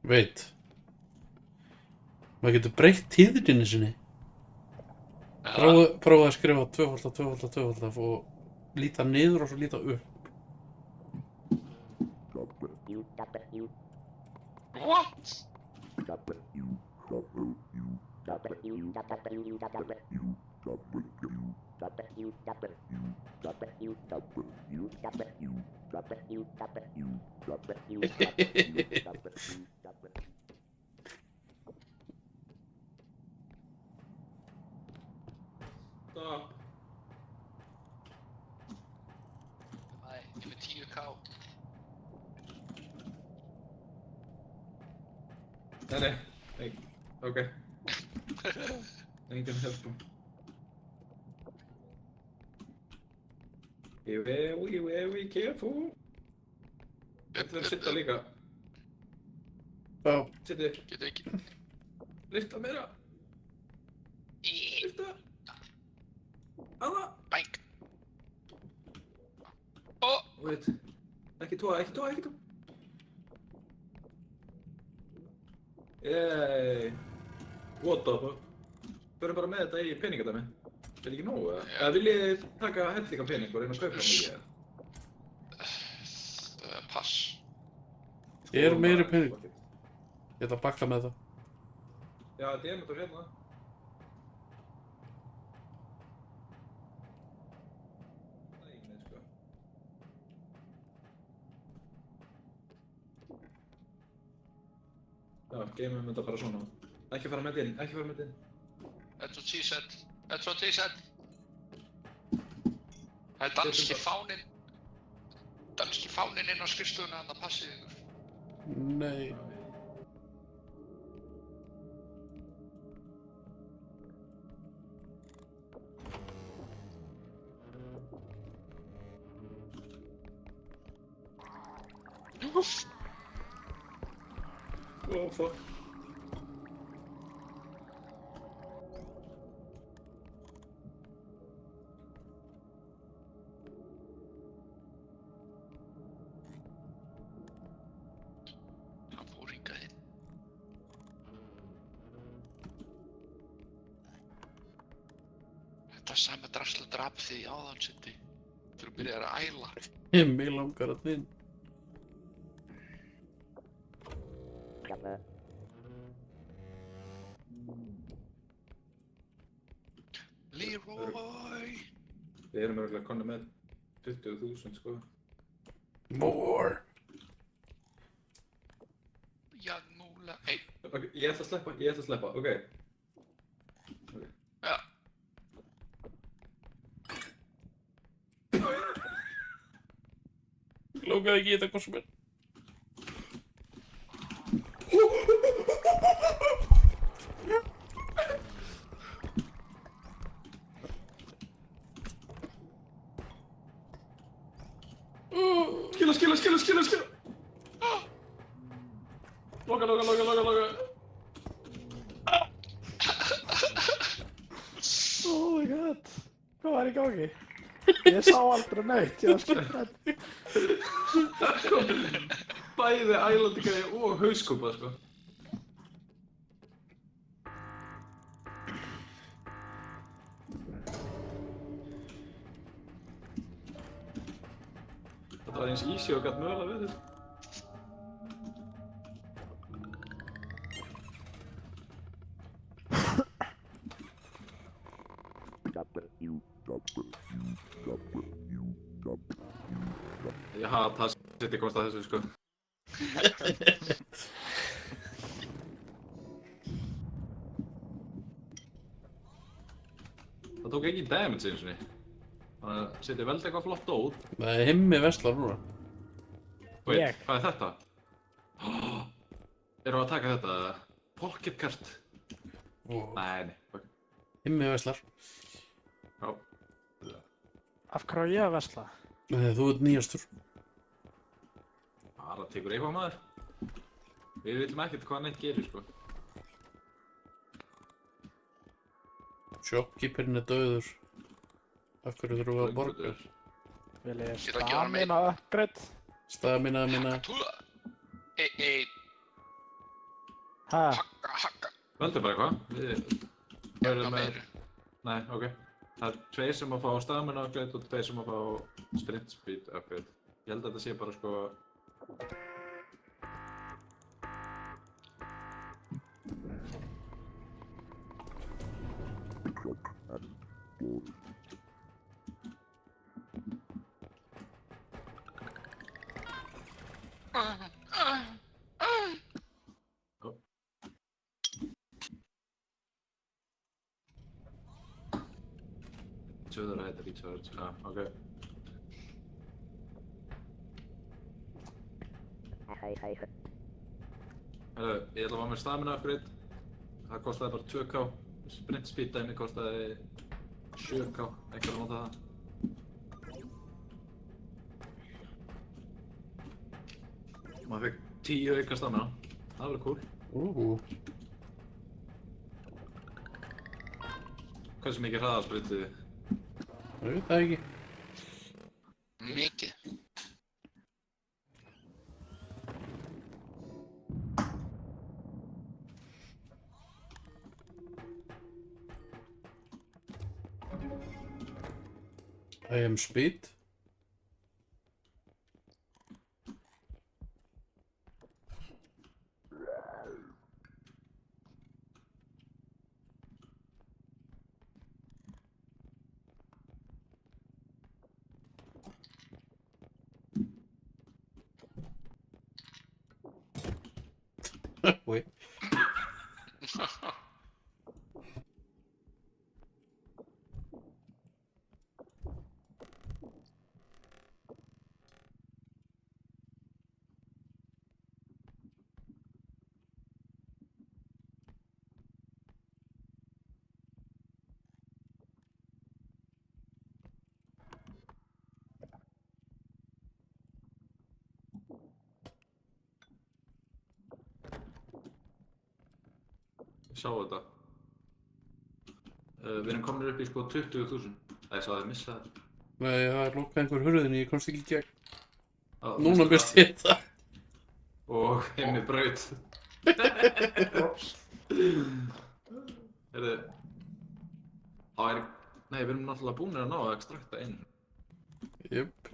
Veit. Maður getur breytt tíðinni sinni. Prófa að skrifa 2 og líta niður og svo líta upp. What? Stopp. Nei, ég með 10k. Nei, ok. Engin hjálp. Very careful. Þetta er að sitta líka. Já. Sittu. Getur ekki. Lyfta meira. Lyfta. Aða. Bæk. Ó! Wait. Ekki tóa. Yey. What the fuck? Förum bara með þetta í peningadæmi. Er ekki nógu eða? Eða viljið þið taka hellinga pening og reyna að kaupa mikið eða? Pass. Ég er meiri pening. Ég ætla að bakka með það. Já, þetta er náttúrulega hérna. Nei, sko. Já, geymum þetta bara svona. Ekki fara með inn. That's what she said. Það er danski fáninn. Danski fáninn inn á skrifstofuna, þannig að passið ykkur. Nei. Oh, fuck. Hann fór hingað inn. Þetta sama drasla drap þig í áðan, Siddi. Þú byrjar að æla. Mig langar að þinn. Leroy! Við erum örgulega konni með 20.000 sko. More. Janúla, ei. Ok, ég ætla að sleppa, ok. Já. Langaði ekki í þetta hvort sem er. Skila. Loka. Oh my god. Hvað var í gangi? Ég sá aldrei neitt, ég var skilrætt. Það kom bæði ælandingæði og hauskúpa sko. Þetta var eins easy og gætt mögulega við þetta. Ég hata að Siddi komast að þessu sko. Það tók ekki damage einu sinni. Þannig að Siddi veldi eitthvað flott dót. Það er himmi veslar núna. Wait, Ég? hvað er þetta? Erum við að taka þetta? Pocket card? Nei. Himmi veslar. Já. Af hverju á ég að versla? Þú ert nýjastur. Bara tekur eitthvað maður. Við viljum ekkert hvað neitt gerir sko. Shopkeeperinn er dauður. Af hverju þurfum við að borga? Vil ég Ég ætla að gefa hann stamina upgrade? Stamina minna. Túða. Ha? Hakka. Veldu bara eitthvað. Við Hvað erum með... meiru? Nei, ok. Það er 2 sem að fá stamina upgrade og 2 sem að fá sprint speed upgrade. Ég held að þetta sé bara sko... Tjóður að heita recharge. Ok. Herru, ég ætla að fá mér stamina upgrade. Það kostaði bara 2k. Sprint speed dæmi kostaði 7k. Einhver að nota það. Maður fekk 10 auka stamina. Það var cool. Hversu mikið hraðarsprintið þið? Ég veit það ekki. Mikið. I am speed. Wait. Sjá þetta. Við erum komin upp í sko 20.000. Það er svo að þið missa það. Nei, það er lokað einhver hurðinni, ég komst ekki í gegn. Á, Núna minnstu byrst ég það. Og heim með braut. Heyrðu. Það er... Nei, við erum náttúrulega búinir að ná að extrakta einu. Jöp.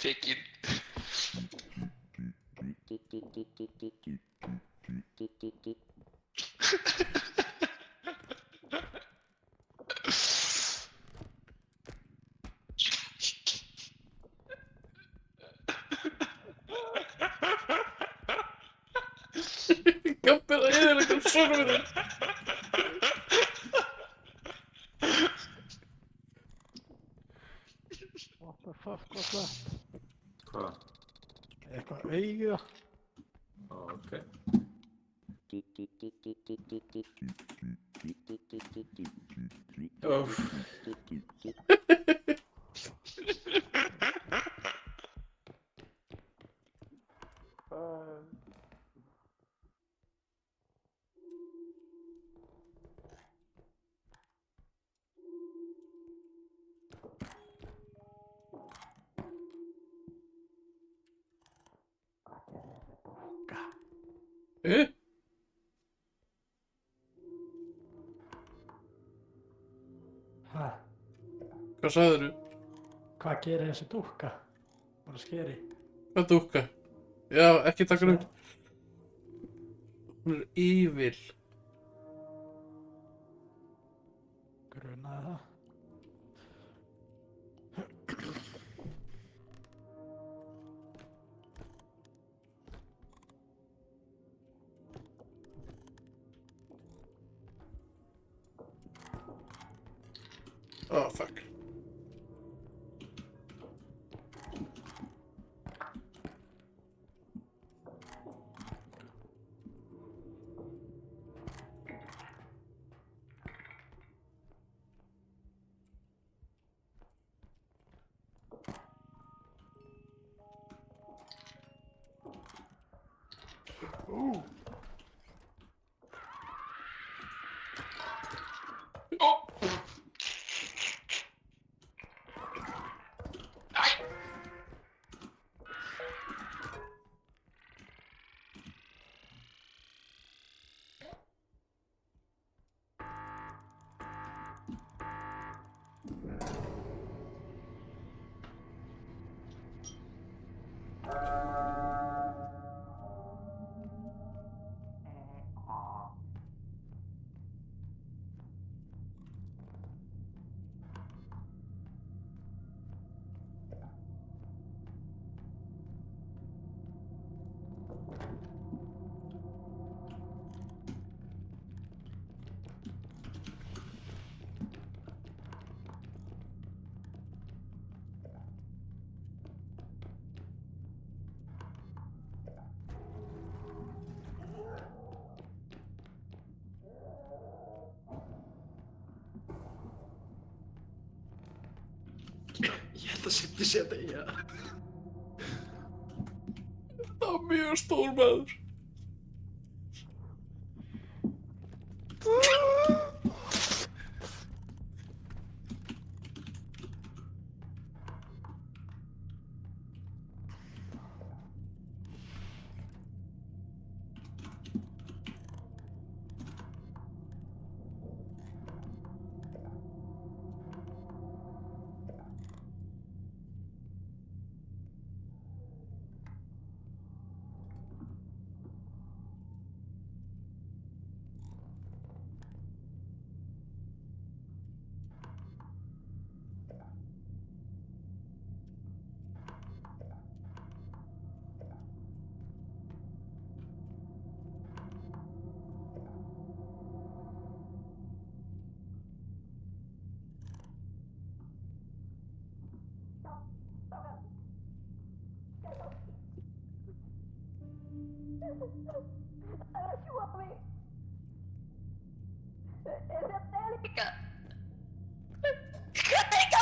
Tekin. Kampir að eyðileggja sonum minn. What the fuck was that? Hvað? Eitthvað auga. Ok. Óf. Ha? Hvað sagðirðu? Hvað gerir þessi dúkka? Bara skeri. Hvað dúkka? Já, ekki taka hún út. Hún er evil. Grunaði það. Oh, fuck. Ó! Æ! Ég held að Siggi sé að deyja. Það var mjög stór maður. Það er að sjúga á mig. Þetta er líka. Þetta er líka.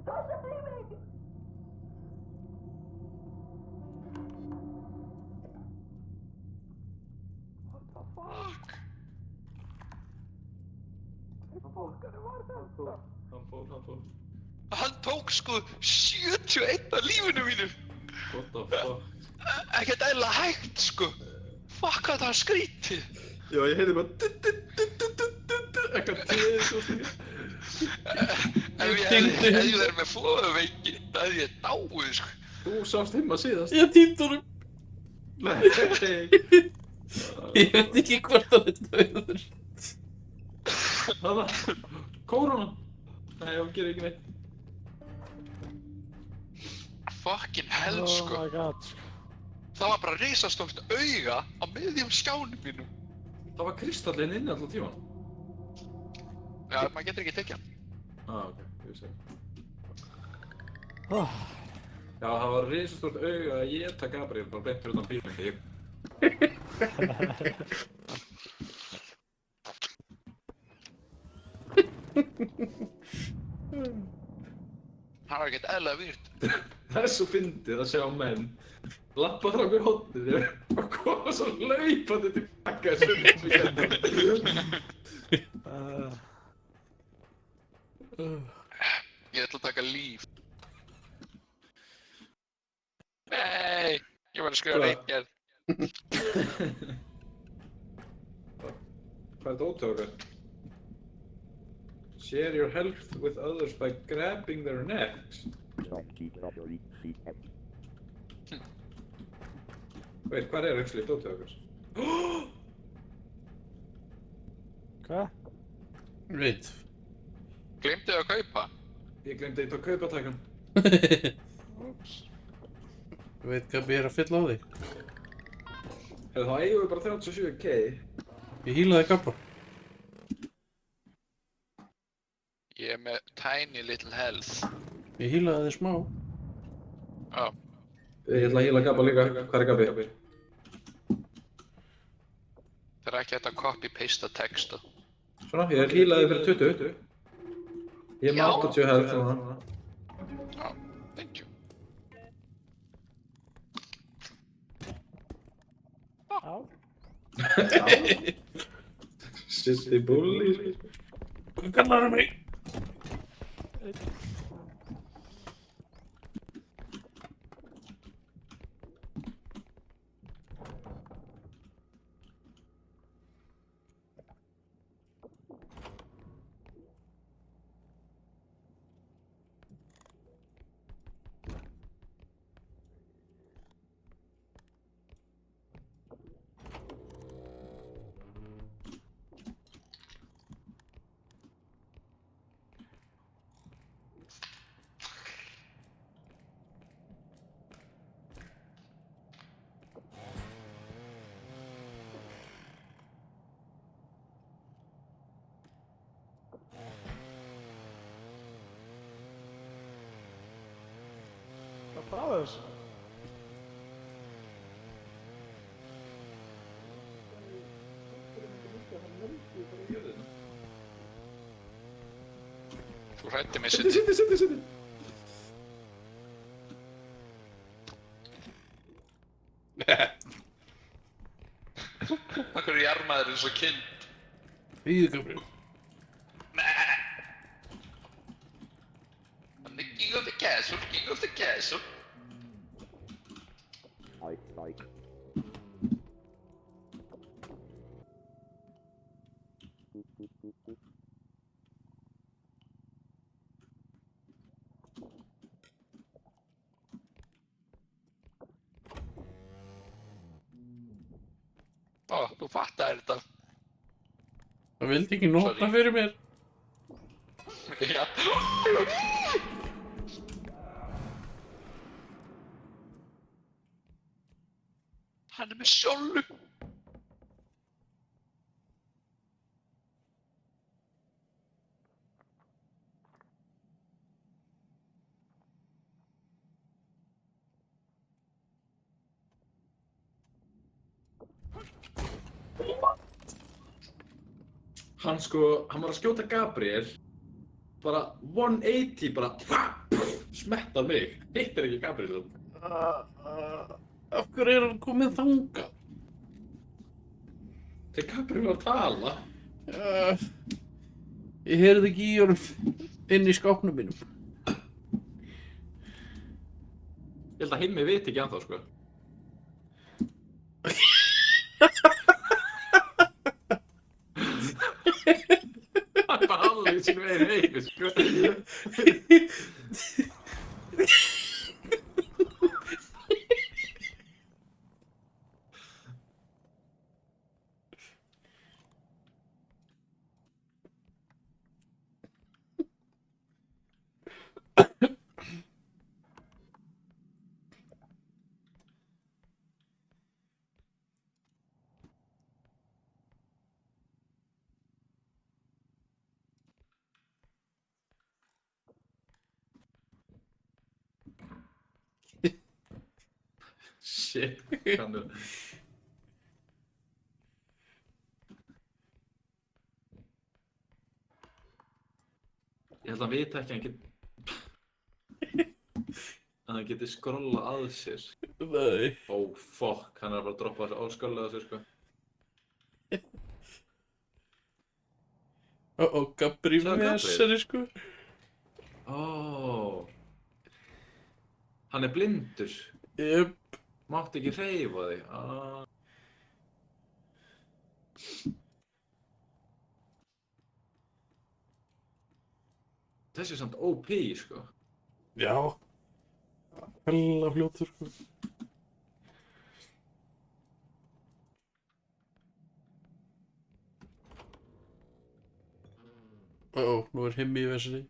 Passa mig. What the fuck? Hann fór. Hann tók sko 71 af lífinu mínu. What the fuck? Ekkert eðlilega hægt sko. Fuck hvað það var skrítið. Já, ég heyrði bara eitthvað tíðið svo stíð. Ef ég verið með flóðaveiki, það hefði ég dáið sko. Þú sást himma síðast. Ég týndi honum. Nei. Ég veit ekki hvort hann er dauður. Hanna, kóróna. Nei, hún gerir ekki neitt. Fucking hell sko. Oh my god. Það var bara risastórt auga á miðjum skjánum mínum. Það var kristallinn inni allan tíman. Já, maður getur ekki tekið hann. Ok, ég sé. Oh. Já, það var risastórt auga að éta Gabriel bara beint fyrir utan bílinn. Það var ekkert eðlilega vírt. Það er svo fyndið að sjá menn lappa fram í hotninu og koma svo laupandi tilbaka Ég ætla að taka líf. Nei, ég var að skrifa reyngjörn. Hvað er þetta ótögur? Share your health with others by grabbing their necks. Veit, hvað er actually ótögur? Hvað? Veit. Gleymdu að kaupa? Ég glemdi eitt á kaupatækan. Oops. Veit hvað ég er að fylla á þig. Þá eigum við bara 37k. Ég hýlaði Gabba. Ég er með tiny little health. Ég hýlaði þig smá. Já. Ég ætla að hýla Gabba líka. Hvað er Gabbi? Það er ekki hægt að copy-pasta texta. Svona, ég hýlaði fyrir 20. Ég er með 80 health núna. Já, thank you. Sitti bulli. Hvað kallar mig? Hvað bráði þessu? Þú hrætti mig Sitti, sitt. sitti, sitti, sitti. Akkur jarmaður eins og kind. Íðu Gabriel. I'm the king of the castle, king of the castle. Ó, þú fattar þetta. Það vildi ekki nota Sorry. fyrir mér. Já. Hann er með sjálfu. Hann var að skjóta Gabriel. Bara 180, bara smettar mig. Hittir ekki Gabriel. Af hverju er hann komið þangað? Þegar Gabriel var að tala. Ég heyrði ekki í honum inn í skápnum mínum. Ég held að Himmi viti ekki ennþá, sko. Hann er bara alveg í sínu eigin heimi, sko. Shit, kannu. Ég held að hann vita ekki að hann geti skrolla að sér. Nei. Oh fuck, hann er bara að droppa þessu áskrolla að sér, sko. Gabriel Sjáðu Gabriel. vesari, sko. Hann er blindur. Jöp. Mátti ekki hreyfa þig. Þessi er samt OP, sko. Já. Hella fljótur, sko. Nú er Himmi í vesari.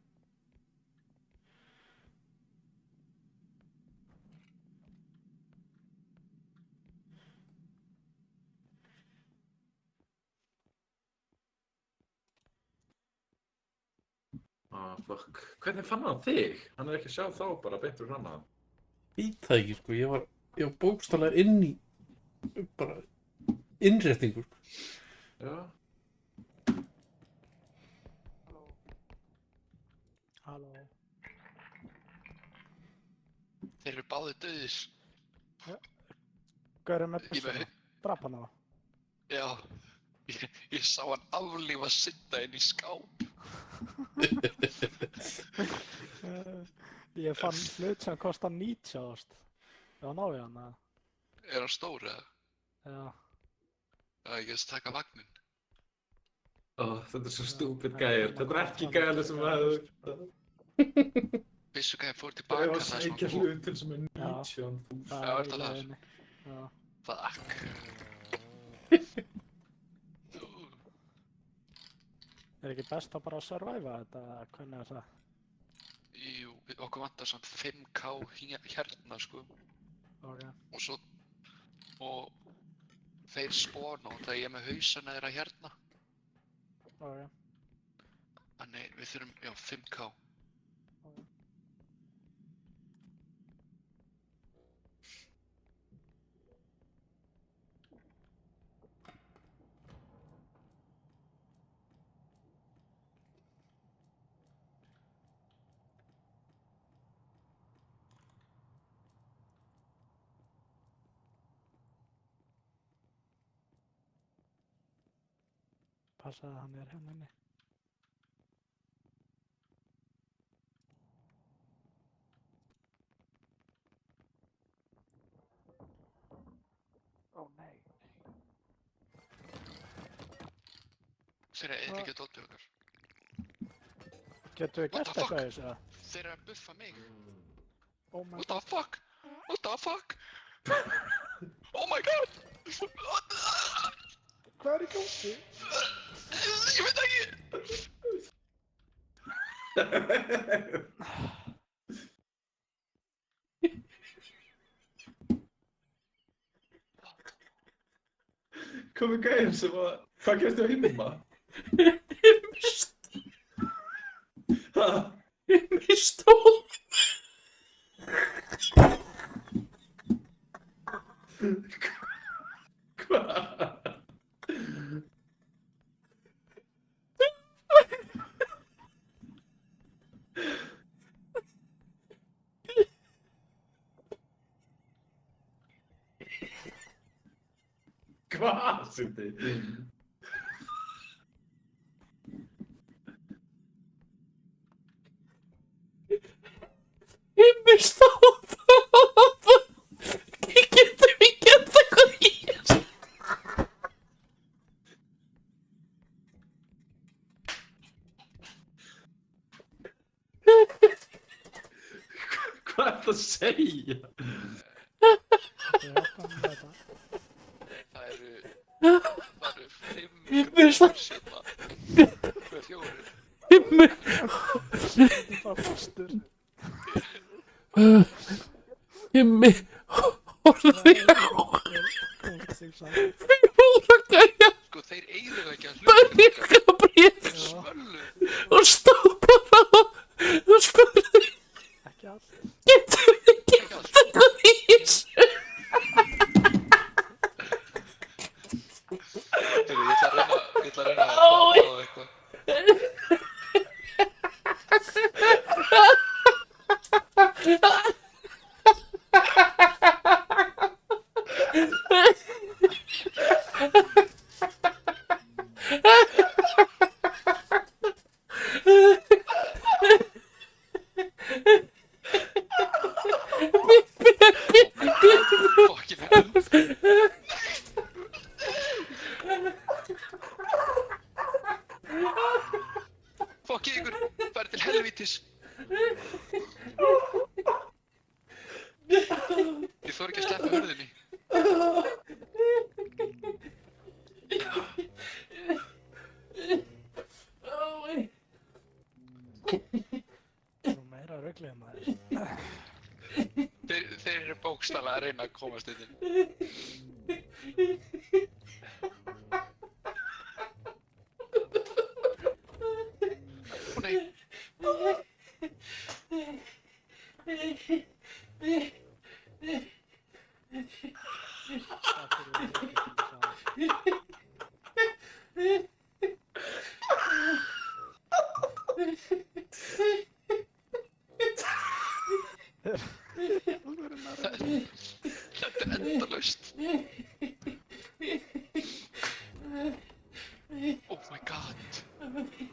Fuck. Hvernig fann hann þig? Hann er ekki að sjá þá bara beint fyrir fram að hann. Veit það ekki, sko. Ég var bókstaflega inn í bara innréttingu, sko. Já. Halló. Þeir eru báðir dauðir. Hvað er með Ég með- byssuna? Drap hann á. Já, ég sá hann aflífa Sidda inn í skáp. Ég fann hlut sem kostar 90 ást. Já, ná ég hann að. Er hann stór eða? Já. Já, ég gæst taka vagnin. Þetta er svo stúpid gæjar. Þetta er ekki gæjar sem að Vissu hvað ég fór það tilbaka, er að það er sækja svona hlutin sem er 19. Það Já, er er það í þar? leiðinni. Já. Fuck. Er ekki best að bara surviva þetta? Hvernig er það? Jú, okkur vantar samt 5k hérna, sko. Ok. Og þeir spóna og það ég er með hausana þeirra hérna. Ok. Þannig við þurfum, já, 5k. Passa að hann er hérna inni. Ó nei. Þeir eru ekki dótið okkar. Getum við What gert the fuck? eitthvað í þessu? Eða? Þeir eru að buffa mig. Oh my What the fuck? What the fuck? Oh my god! Hvað er í gangi? Ég veit ekki! Komið gæjar sem að... Hvað gerst þið á himma? Ha? Ég stóð. Hvað? Hvað, Sindi? Ég stóð. Ég get það hvað ég er. Hvað er það að segja? Ég hjálpa hann með þetta. Það eru 5 Ég veist það. sérna. Hvað 4? Þetta var fastur. Ég horfði á Komst sig saman. fjóra gæja Sko þeir eyðu ekki að hluta okkar. berja bréf Þeir svöllu. og stóð bara og spurði Ekki allt. getum við gert eitthvað í þessu? Heyrðu, ég ætla að reyna að tala á eitthvað. Fucking hell. Fuckið ykkur, farið til helvítis. Ég þori ekki að sleppa hurðinni. Nú meira ruglið maður. Þeir eru bókstaflega að reyna að komast inn. Ó nei. Þetta er endalaust. my god.